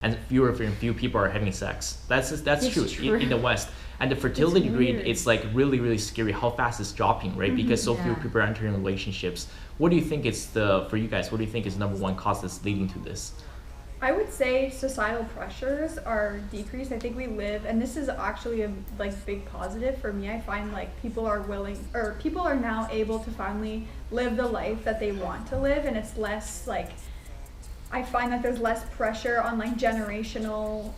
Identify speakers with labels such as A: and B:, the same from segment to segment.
A: and few people are having sex. That's true. In the West. And the fertility rate, it's like really, really scary how fast it's dropping, right? Because so few people are entering relationships. What do you think is for you guys, what do you think is number one cause that's leading to this?
B: I would say societal pressures are decreased. I think we live, and this is actually a big positive for me. I find people are now able to finally live the life that they want to live, and it's less I find that there's less pressure on generational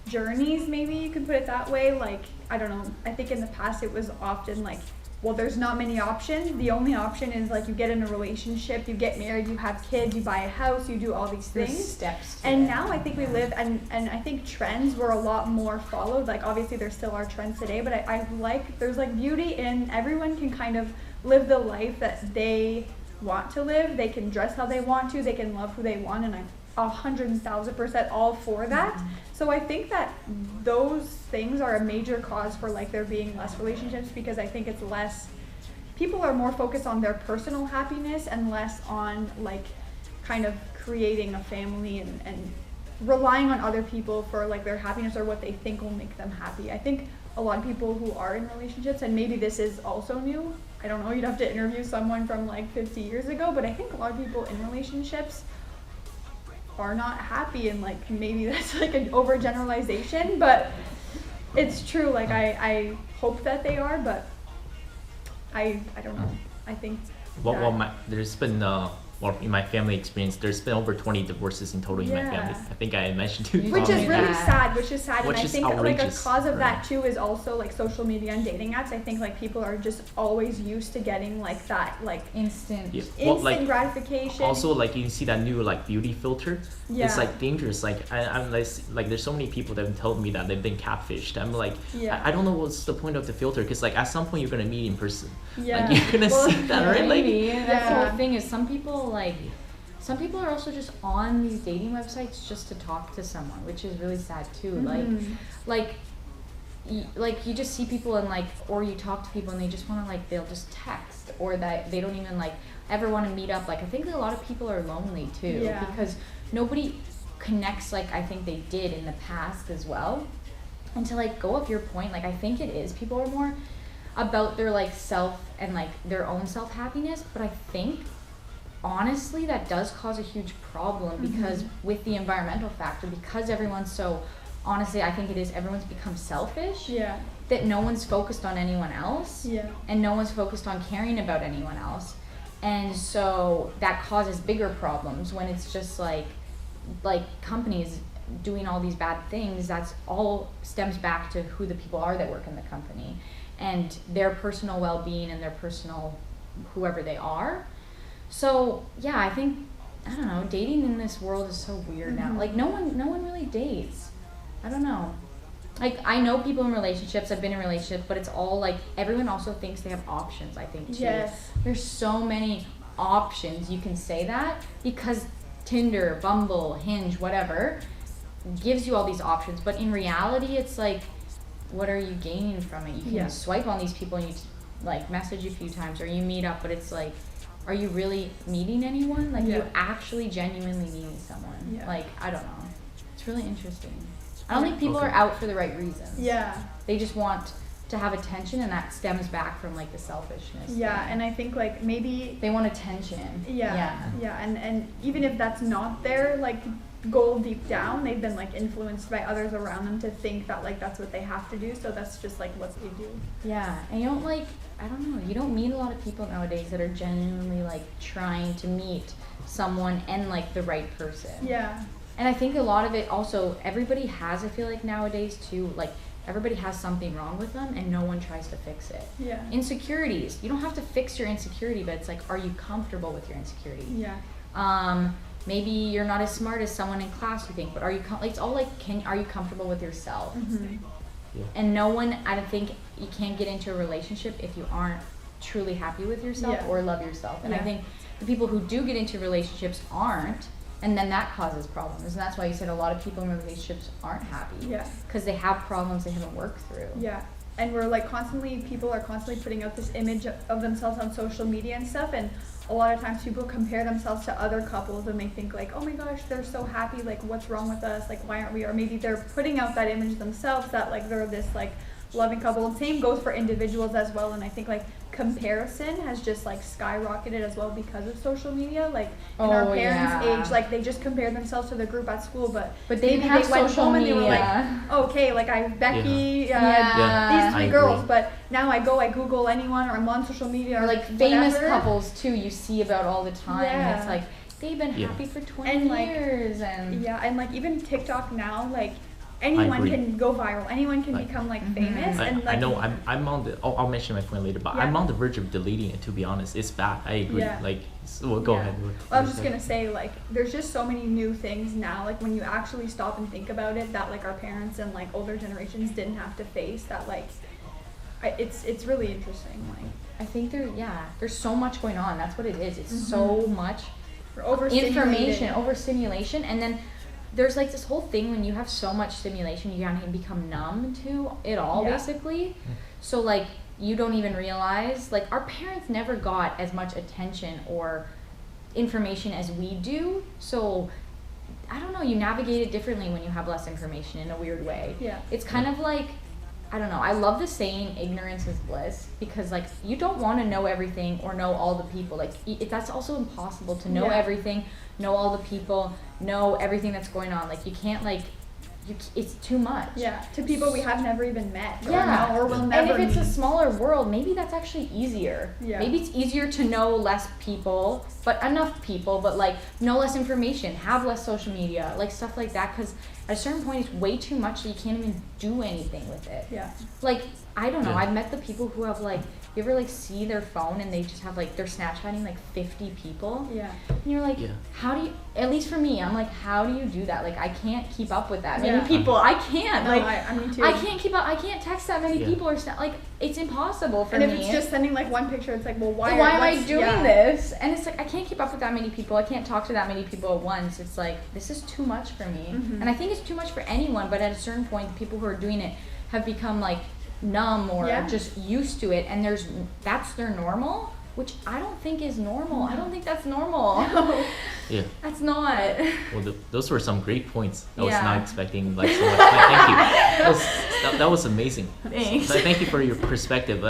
B: journeys, maybe you could put it that way. I don't know, I think in the past it was often well, there's not many options. The only option is you get in a relationship, you get married, you have kids, you buy a house, you do all these things.
C: There's steps.
B: And now I think we live, and I think trends were a lot more followed. Obviously there still are trends today, but I there's beauty in everyone can kind of live the life that they want to live. They can dress how they want to, they can love who they want, and I'm 100,000% all for that. So I think that those things are a major cause for there being less relationships, because I think it's less, people are more focused on their personal happiness and less on kind of creating a family and relying on other people for their happiness or what they think will make them happy. I think a lot of people who are in relationships, and maybe this is also new, I don't know, you'd have to interview someone from 50 years ago, but I think a lot of people in relationships are not happy, and maybe that's an overgeneralization, but it's true. I hope that they are, but I don't know. I think
A: there's been in my family experience, there's been over 20 divorces in total in my family. I think I mentioned to you.
B: Which is really sad, and I think a cause of that too is also social media and dating apps. I think people are just always used to getting that
C: instant
B: gratification.
A: Also you see that new beauty filter.
B: Yeah.
A: It's dangerous. I'm there's so many people that have told me that they've been catfished. I'm I don't know what's the point of the filter, because at some point you're gonna meet in person.
B: Yeah.
A: You're gonna see that, right?
C: Maybe. That's the whole thing is some people are also just on these dating websites just to talk to someone, which is really sad too. You just see people and or you talk to people and they just want to they'll just text, or that they don't even ever want to meet up. I think that a lot of people are lonely too, because nobody connects I think they did in the past as well. And to go up your point, I think it is, people are more about their self and their own self happiness, but I think honestly that does cause a huge problem, because with the environmental factor, because everyone's so, honestly I think it is, everyone's become selfish, that no one's focused on anyone else, and no one's focused on caring about anyone else, and so that causes bigger problems when it's just companies doing all these bad things. That's all stems back to who the people are that work in the company and their personal well-being and their personal whoever they are. So yeah, I think, I don't know, dating in this world is so weird now. No one really dates. I don't know. I know people in relationships, I've been in relationships, but it's all everyone also thinks they have options, I think too.
B: Yes.
C: There's so many options, you can say that, because Tinder, Bumble, Hinge, whatever, gives you all these options, but in reality it's what are you gaining from it? You can swipe on these people and you message a few times, or you meet up, but it's are you really meeting anyone? You actually genuinely meeting someone? I don't know. It's really interesting. I don't think people are out for the right reasons.
B: Yeah.
C: They just want to have attention, and that stems back from the selfishness.
B: Yeah,
C: thing.
B: and I think maybe
C: they want attention.
B: Yeah. And even if that's not their goal deep down, they've been influenced by others around them to think that that's what they have to do, so that's just what they do.
C: Yeah, and you don't I don't know, you don't meet a lot of people nowadays that are genuinely trying to meet someone and the right person.
B: Yeah.
C: And I think a lot of it also, everybody has, I feel nowadays too, everybody has something wrong with them and no one tries to fix it.
B: Yeah.
C: Insecurities, you don't have to fix your insecurity, but it's are you comfortable with your insecurity?
B: Yeah.
C: Maybe you're not as smart as someone in class, you think, but are you it's all are you comfortable with yourself?
A: Yeah.
C: And no one, I don't think you can't get into a relationship if you aren't truly happy with yourself or love yourself. And I think the people who do get into relationships aren't, and then that causes problems. And that's why you said a lot of people in relationships aren't happy.
B: Yeah.
C: Because they have problems they haven't worked through.
B: Yeah. And we're people are constantly putting out this image of themselves on social media and stuff, and a lot of times people compare themselves to other couples and they think like, oh my gosh, they're so happy, like what's wrong with us, like why aren't we, or maybe they're putting out that image themselves that like they're this like loving couple. And same goes for individuals as well. And I think like comparison has just like skyrocketed as well because of social media. Like in our parents' age, like they just compared themselves to the group at school, but
C: they
B: maybe
C: have
B: they went
C: social
B: home
C: media.
B: and they were like, okay, like I Becky, these three
A: I
B: girls,
A: agree.
B: but now I Google anyone or I'm on social media
C: or like
B: whatever.
C: Famous couples too, you see about all the time.
B: Yeah.
C: It's like they've been happy for 20
B: and like,
C: years and
B: and like even TikTok now, like anyone can go viral, anyone can become like famous. And like,
A: I know I'm on the I'll mention my point later, but I'm on the verge of deleting it, to be honest. It's bad. I agree. Like so, go ahead.
B: Well, I was just gonna say, like, there's just so many new things now, like when you actually stop and think about it, that like our parents and like older generations didn't have to face, that like it's really interesting. Like
C: I think there's so much going on. That's what it is. It's so much
B: information,
C: overstimulation, and then there's like this whole thing when you have so much stimulation, you kind of become numb to it all, basically. So like you don't even realize, like our parents never got as much attention or information as we do. So I don't know, you navigate it differently when you have less information in a weird way. It's kind of like, I don't know, I love the saying ignorance is bliss, because like you don't want to know everything or know all the people. Like that's also impossible to know everything, know all the people, know everything that's going on. Like you can't it's too much.
B: To people we have never even met.
C: Or
B: will never
C: And if it's
B: meet.
C: a smaller world, maybe that's actually easier. Maybe it's easier to know less people, but enough people, but like know less information, have less social media, like stuff like that, because at a certain point it's way too much that you can't even do anything with it. Like I don't know, I've met the people who have like, you ever like see their phone and they just have like, they're Snapchatting like 50 people? And you're like, how do you, at least for me, I'm like, how do you do that? Like I can't keep up with that many people. I can't.
B: No,
C: like
B: I mean too.
C: I can't keep up, I can't text that many people or like it's impossible for me.
B: And if it's just sending like one picture, it's like, well, why
C: am I doing this? And it's like, I can't keep up with that many people. I can't talk to that many people at once. It's like, this is too much for me. And I think it's too much for anyone, but at a certain point, the people who are doing it have become like numb or just used to it, and that's their normal, which I don't think is normal. I don't think that's normal. That's not.
A: Well, those were some great points. I was not expecting like so much. Thank you. That was amazing.
C: Thanks.
A: So, thank you for your perspective.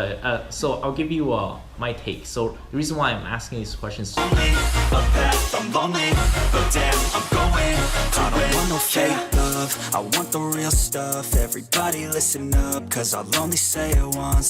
A: So I'll give you my take. So the reason why I'm asking these questions.
D: I'm lonely, but damn, I'm going. I don't want no fake love, I want the real stuff. Everybody listen up, cause I'll only say it once.